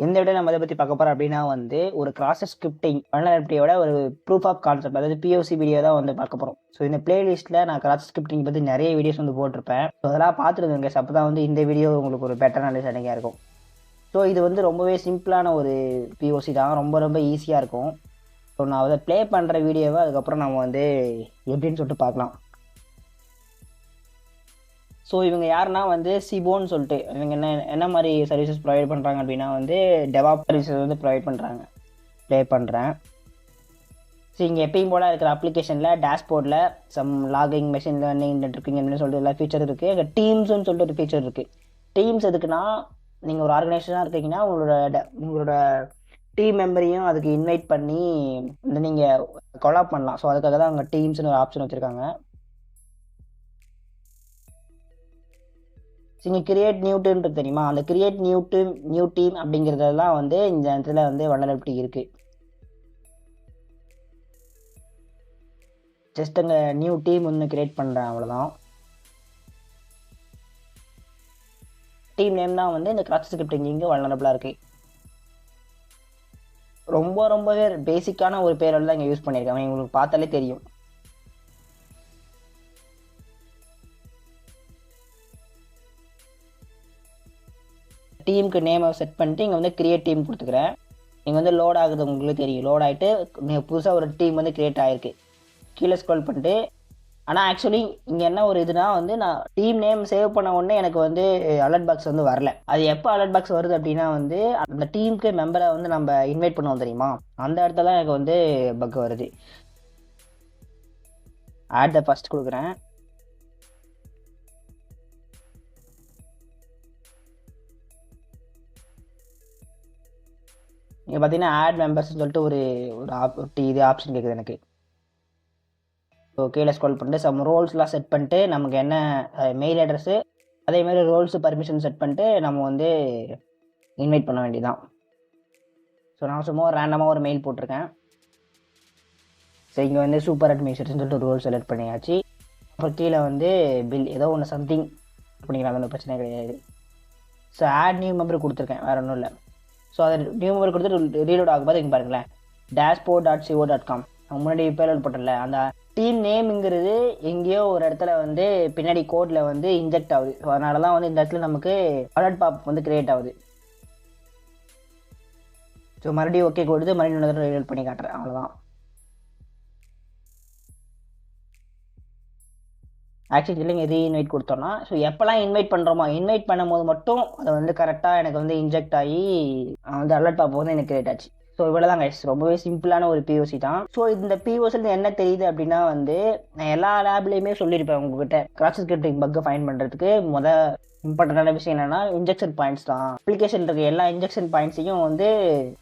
இந்த விட நம்ம இதை பற்றி பார்க்க போகிறோம் அப்படின்னா வந்து ஒரு கிராஸ் ஸ்கிரிப்டிங் வல்னரபிலிட்டியோட ஒரு ப்ரூஃப் ஆஃப் கான்செப்ட், அதாவது பிஓசி வீடியோ தான் வந்து பார்க்க போகிறோம். ஸோ இந்த பிளேலிஸ்ட்டில் நான் கிராஸ் ஸ்கிரிப்டிங் பற்றி நிறைய வீடியோஸ் வந்து போட்டிருப்பேன். ஸோ அதெல்லாம் பார்த்துருந்துங்க. அப்போ தான் வந்து இந்த வீடியோ உங்களுக்கு ஒரு பெட்டர் அண்டர்ஸ்டாண்டிங்காக இருக்கும். ஸோ இது வந்து ரொம்பவே சிம்பிளான ஒரு பிஓசி தான், ரொம்ப ரொம்ப ஈஸியாக இருக்கும். ஸோ நான் அதை ப்ளே பண்ணுற வீடியோவை அதுக்கப்புறம் நம்ம வந்து எப்படின்னு சொல்லிட்டு பார்க்கலாம். ஸோ இவங்க யாருன்னா வந்து சிபோன்னு சொல்லிட்டு இவங்க என்ன மாதிரி சர்வீசஸ் ப்ரொவைட் பண்ணுறாங்க அப்படின்னா வந்து டெவாப் சர்வீசஸ் வந்து ப்ரொவைட் பண்ணுறாங்க. ப்ளே பண்ணுறேன். ஸோ இங்கே எப்பயும் போல் இருக்கிற அப்ளிகேஷனில் டேஷ்போர்டில் some logging, machine learning, networking அப்படின்னு சொல்லிட்டு எல்லா ஃபீச்சர் இருக்குது. அங்கே டீம்ஸ்னு சொல்லிட்டு ஒரு ஃபீச்சர் இருக்குது. டீம்ஸ் எதுக்குன்னா, நீங்கள் ஒரு ஆர்கனைசேஷனாக இருக்கீங்கன்னா உங்களோட டீம் மெம்பரையும் அதுக்கு இன்வைட் பண்ணி வந்து நீங்கள் கொலாப் பண்ணலாம். ஸோ அதுக்காக தான் அங்கே டீம்ஸ்னு ஒரு ஆப்ஷன் வச்சுருக்காங்க. நீங்கள் கிரியேட் நியூ டீம் தெரியுமா? அந்த கிரியேட் நியூ டீம் அப்படிங்கிறதெல்லாம் வந்து இந்த இடத்துல வந்து வல்னரபிலிட்டி இருக்குது. ஜஸ்ட் அங்கே நியூ டீம் ஒன்று கிரியேட் பண்ணுறேன், அவ்வளோதான். டீம் நேம் தான் வந்து இந்த கிராஸ் ஸ்கிரிப்டிங் இங்கே வல்னரபிளாக இருக்குது. ரொம்பவே பேசிக்கான ஒரு பேரோட தான் இங்கே யூஸ் பண்ணியிருக்காங்க. உங்களுக்கு பார்த்தாலே தெரியும். டீமுக்கு நேமை செட் பண்ணிட்டு இங்கே வந்து கிரியேட் டீம் கொடுத்துக்கிறேன். இங்கே வந்து லோட் ஆகுது, உங்களுக்கு தெரியும். லோட் ஆகிட்டு புதுசாக ஒரு டீம் வந்து கிரியேட் ஆகிருக்கு. கீழே ஸ்க்ரோல் பண்ணிட்டு, ஆனால் ஆக்சுவலி இங்கே என்ன ஒரு இதுனா வந்து நான் டீம் நேம் சேவ் பண்ண உடனே எனக்கு வந்து அலர்ட் பாக்ஸ் வந்து வரல. அது எப்போ அலர்ட் பாக்ஸ் வருது அப்படின்னா வந்து அந்த டீமுக்கு மெம்பரை வந்து நம்ம இன்வைட் பண்ணுவோம் தெரியுமா, அந்த இடத்துல எனக்கு வந்து பக் வருது. ஆட் த ஃபர்ஸ்ட் கொடுக்குறேன். இங்கே பார்த்தீங்கன்னா ஆட் மெம்பர்ஸ்னு சொல்லிட்டு ஒரு இது ஆப்ஷன் கேட்குது எனக்கு. ஸோ கீழே ஸ்க்ரோல் பண்ணிட்டு சம் ரோல்ஸ்லாம் செட் பண்ணிட்டு நமக்கு என்ன மெயில் அட்ரஸு, அதேமாதிரி ரோல்ஸு பர்மிஷன் செட் பண்ணிட்டு நம்ம வந்து இன்வைட் பண்ண வேண்டியதான். ஸோ நான் சும்மா ரேண்டமாக ஒரு மெயில் போட்டிருக்கேன். ஸோ இங்கே வந்து சூப்பர் அட்மினிஸ்ட்ரேஷன் சொல்லிட்டு ரோல் செலக்ட் பண்ணியாச்சு. அப்புறம் கீழே வந்து பில் ஏதோ ஒன்று சம்திங் பண்ணிக்கலாம், ஒன்றும் பிரச்சனை கிடையாது. ஸோ ஆட் நியூ மெம்பர் கொடுத்துருக்கேன், வேறு ஒன்றும் இல்லை. ஸோ அதை நியூ மெம்பர் கொடுத்துட்டு ரீலோட் ஆகும்போது இங்கே பாருங்களேன், dashboard.co.com முன்னாடி பேலோட் போட்டல அந்த டீம் நேம்ங்கிறது எங்கேயோ ஒரு இடத்துல வந்து பின்னாடி கோடில் வந்து இன்ஜெக்ட் ஆகுது. ஸோ அதனால தான் வந்து இந்த இடத்துல நமக்கு அலர்ட் பாப் வந்து கிரியேட் ஆகுது. ஸோ மறுபடியும் ஓகே கொடுத்து மறுபடியும் இன்னொரு ரீலோட் பண்ணி காட்டுறேன், அவ்வளோதான். ஆக்சுவலி இல்லைங்க, ரீஇன்வைட் கொடுத்தோம்னா ஸோ எப்போல்லாம் இன்வைட் பண்ணுறோமோ இன்வைட் பண்ணும்போது மட்டும் அதை வந்து கரெக்டாக எனக்கு வந்து இன்ஜெக்ட் ஆகி வந்து அலர்ட் பாப் வந்து எனக்கு கிரியேட் ஆச்சு. ஸோ இவ்வளோதான் கைஸ், ரொம்பவே சிம்பிளான ஒரு பிஓசி தான். ஸோ இந்த பிஓசியில் என்ன தெரியுது அப்படின்னா வந்து நான் எல்லா லேப்லேயுமே சொல்லியிருப்பேன் உங்ககிட்ட கிராஸ் ஸ்கிரிப்டிங் பக்கை ஃபைண்ட் பண்ணுறதுக்கு இம்பார்ட்டண்டான விஷயம் என்னன்னா இன்ஜெக்ஷன் பாயிண்ட்ஸ் தான். அப்ளிகேஷன் இருக்க எல்லா இன்ஜெக்ஷன் பாயிண்ட்ஸையும் வந்து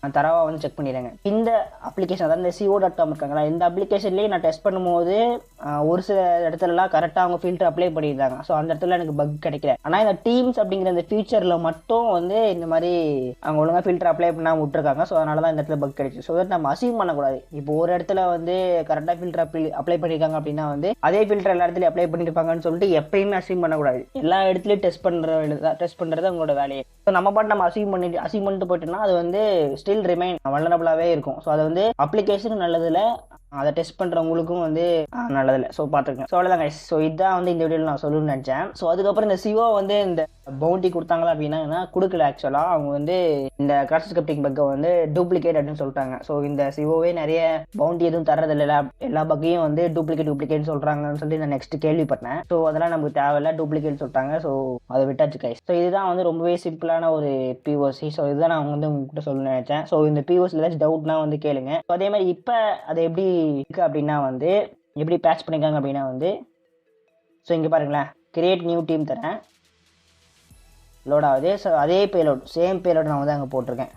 நான் தரவா வந்து செக் பண்ணிடுறேங்க. இந்த அப்ளிகேஷன் அதாவது இந்த co.com இருக்காங்களா, இந்த அப்ளிகேஷன்லேயே நான் டெஸ்ட் பண்ணும்போது ஒரு சில இடத்துலலாம் கரெக்டாக அவங்க ஃபில்டர் அப்ளை பண்ணியிருந்தாங்க. ஸோ அந்த இடத்துல எனக்கு பக் கிடைக்கல. ஆனால் இந்த டீம்ஸ் அப்படிங்கிற இந்த ஃபீச்சரில் மட்டும் வந்து இந்த மாதிரி அவங்க ஒழுங்காக ஃபில்டர் அப்ளை பண்ணாமல் விட்டுருக்காங்க. ஸோ அதனால தான் இந்த இடத்துல பக் கிடைச்சி. ஸோ தட் நம்ம அசீவ் பண்ணக்கூடாது. இப்போ ஒரு இடத்துல வந்து கரெக்டாக ஃபில்டர் அப்ளை பண்ணியிருக்காங்க அப்படின்னா வந்து அதே ஃபில்டர் எல்லா இடத்துலையும் அப்ளை பண்ணியிருப்பாங்கன்னு சொல்லிட்டு எப்பயுமே அசீவ் பண்ணக்கூடாது. எல்லா இடத்துலையும் டெஸ்ட் பண்ணுறது உங்களோட வேலையை. ஸோ நம்ம பாட்டு நம்ம அசீவ் பண்ணிட்டு போயிட்டோம்னா அது வந்து ஸ்டில் ரிமைன் வல்னரபிளாகவே இருக்கும். ஸோ அது வந்து அப்ளிகேஷனுக்கு நல்லதில்லை, அதை டெஸ்ட் பண்ணுறவங்களுக்கும் வந்து நல்லதில்லை. ஸோ பார்த்துருக்கேன். ஸோ அவ்வளோதான் கைஸ். ஸோ இதுதான் வந்து இந்த வீடியோவில் நான் சொல்லணும்னு நினச்சேன். ஸோ அதுக்கப்புறம் இந்த சிஓ வந்து இந்த பவுண்டி கொடுத்தாங்களா அப்படின்னா கொடுக்கல. ஆக்சுவலாக அவங்க வந்து இந்த கிராஸ் ஸ்கிரிப்டிங் பக்கை வந்து டூப்ளிகேட் அப்படின்னு சொல்லிட்டாங்க. ஸோ இந்த சிஓவே நிறைய பவுண்டி எதுவும் தரதில்லை, எல்லா பக்கையும் வந்து டூப்ளிகேட் சொல்கிறாங்கன்னு சொல்லி நான் நெக்ஸ்ட் கேள்விப்பட்டேன். ஸோ அதெல்லாம் நமக்கு தேவையில்லை, டூப்ளிகேட் சொல்லிட்டாங்க. ஸோ அதை விட்டாச்சு கைஸ். ஸோ இதுதான் வந்து ரொம்பவே சிம்பிளான ஒரு பிஓசி. ஸோ இதுதான் நான் வந்து உங்ககிட்ட சொல்லணும்னு நினைச்சேன். ஸோ இந்த பிஓசியில் ஏதாச்சும் டவுட்னா வந்து கேளுங்க. ஸோ அதே மாதிரி இப்போ அதை எப்படி இருக்கு அப்படின்னா வந்து எப்படி பேட்ச் பண்ணியிருக்காங்க அப்படின்னா வந்து ஸோ இங்கே பாருங்களேன், கிரியேட் நியூ டீம் தரேன், லோட் ஆகுது. ஸோ அதே பேலோட், சேம் பேலோட் நான் வந்து அங்கே போட்டிருக்கேன்.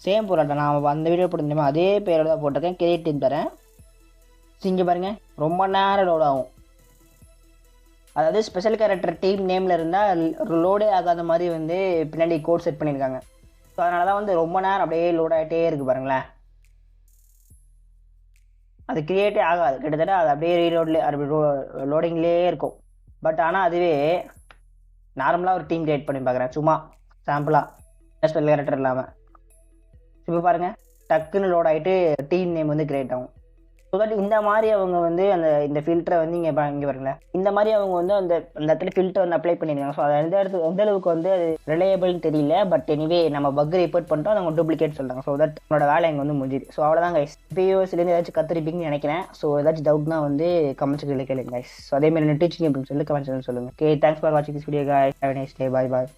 சேம் பேலோட் நான் அந்த வீடியோ போட்டிருந்தேன், அதே பேலோட தான் போட்டிருக்கேன். கிரியேட் டீம் தரேன். இங்கே பாருங்கள், ரொம்ப நேரம் லோட் ஆகும். அதாவது ஸ்பெஷல் கேரக்டர் டீம் நேமில் இருந்தால் லோடே ஆகாத மாதிரி வந்து பின்னாடி கோட் செட் பண்ணியிருக்காங்க. ஸோ அதனால தான் வந்து ரொம்ப நேரம் அப்படியே லோட் ஆகிட்டே இருக்குது பாருங்களேன். அது கிரியேட்டே ஆகாது, கிட்டத்தட்ட அது அப்படியே லோடிங்லேயே இருக்கும். பட் ஆனால் அதுவே நார்மலாக ஒரு டீம் கிரியேட் பண்ணி பார்க்குறேன் சும்மா சாம்பிளாக நேஷனல் கேரக்டர் இல்லாமல். இப்போ பாருங்கள் டக்குன்னு லோட் ஆகிட்டு டீம் நேம் வந்து கிரியேட் ஆகும். ஸோ தட் இந்த மாதிரி அவங்க வந்து இந்த ஃபில்டரை வந்து இங்கே பாருங்களேன், இந்த மாதிரி அவங்க வந்து அந்த இடத்துல ஃபில்டர் வந்து அப்ளை பண்ணியிருக்காங்க. ஸோ அது எந்த அளவுக்கு வந்து அது ரிலையபிள்னு தெரியல. பட் எனிவே நம்ம பக் ரிப்போர்ட் பண்ணிட்டோம், அவங்க டூப்ளிகேட் சொல்கிறாங்க. ஸோ தட் என்னோட வேலை இங்கே வந்து முடிஞ்சுது. ஸோ அவ்வளோதான் கைஸ். பிஓஎஸ்லேருந்து ஏதாச்சும் கற்றுருப்பீங்கன்னு நினைக்கிறேன். ஸோ ஏதாச்சும் டவுட்னா வந்து கமெண்ட்ஸ் கேளுங்க கைஸ். ஸோ அதேமாதிரி டீச்சிங் அப்படின்னு சொல்லி கமெண்ட்ஸ் சொல்லுங்கள். ஓகே, தேங்க்ஸ் ஃபார் வாட்சிங் this video guys. Have a nice day. Bye bye.